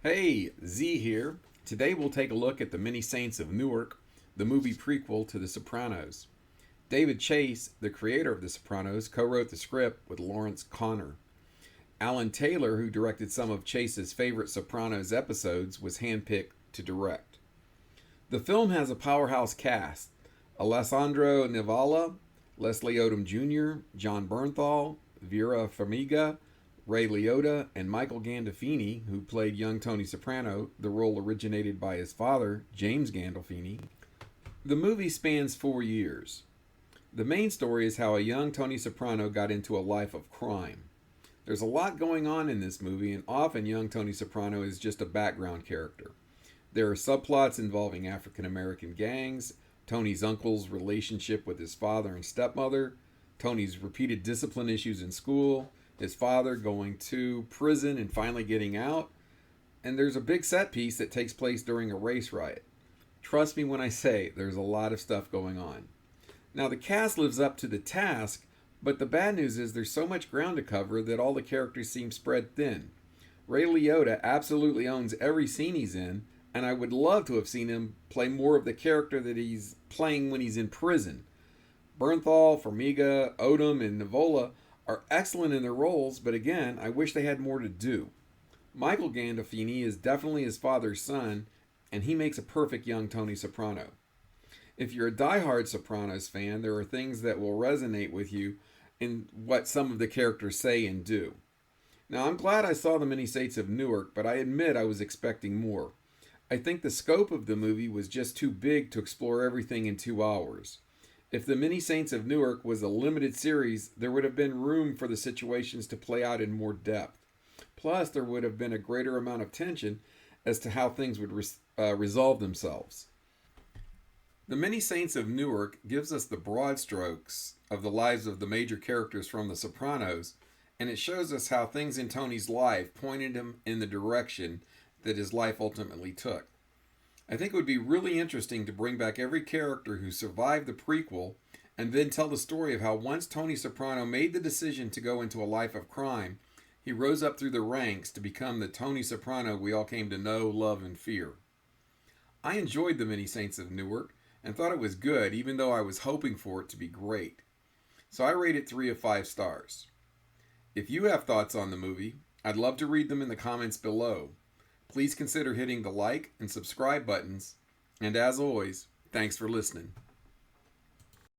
Hey, Z here. Today we'll take a look at The Many Saints of Newark, the movie prequel to The Sopranos. David Chase, the creator of The Sopranos, co wrote the script with Lawrence Connor. Alan Taylor, who directed some of Chase's favorite Sopranos episodes, was handpicked to direct. The film has a powerhouse cast: Alessandro Nivola, Leslie Odom Jr., John Bernthal, Vera Farmiga, Ray Liotta, and Michael Gandolfini, who played young Tony Soprano. The role originated by his father, James Gandolfini. The movie spans 4 years. The main story is how a young Tony Soprano got into a life of crime. There's a lot going on in this movie, and often young Tony Soprano is just a background character. There are subplots involving African American gangs, Tony's uncle's relationship with his father and stepmother, Tony's repeated discipline issues in school, his father going to prison and finally getting out, and there's a big set piece that takes place during a race riot. Trust me when I say there's a lot of stuff going on. Now, the cast lives up to the task, but the bad news is there's so much ground to cover that all the characters seem spread thin. Ray Liotta absolutely owns every scene he's in, and I would love to have seen him play more of the character that he's playing when he's in prison. Bernthal, Formiga, Odom, and Nivola are excellent in their roles, but again, I wish they had more to do. Michael Gandolfini is definitely his father's son, and he makes a perfect young Tony Soprano. If you're a diehard Sopranos fan, there are things that will resonate with you in what some of the characters say and do. Now, I'm glad I saw The Many Saints of Newark, but I admit I was expecting more. I think the scope of the movie was just too big to explore everything in 2 hours. If The Many Saints of Newark was a limited series, there would have been room for the situations to play out in more depth. Plus, there would have been a greater amount of tension as to how things would resolve themselves. The Many Saints of Newark gives us the broad strokes of the lives of the major characters from The Sopranos, and it shows us how things in Tony's life pointed him in the direction that his life ultimately took. I think it would be really interesting to bring back every character who survived the prequel and then tell the story of how once Tony Soprano made the decision to go into a life of crime, he rose up through the ranks to become the Tony Soprano we all came to know, love, and fear. I enjoyed The Many Saints of Newark and thought it was good, even though I was hoping for it to be great. So I rate it 3 of 5 stars. If you have thoughts on the movie, I'd love to read them in the comments below. Please consider hitting the like and subscribe buttons. And as always, thanks for listening.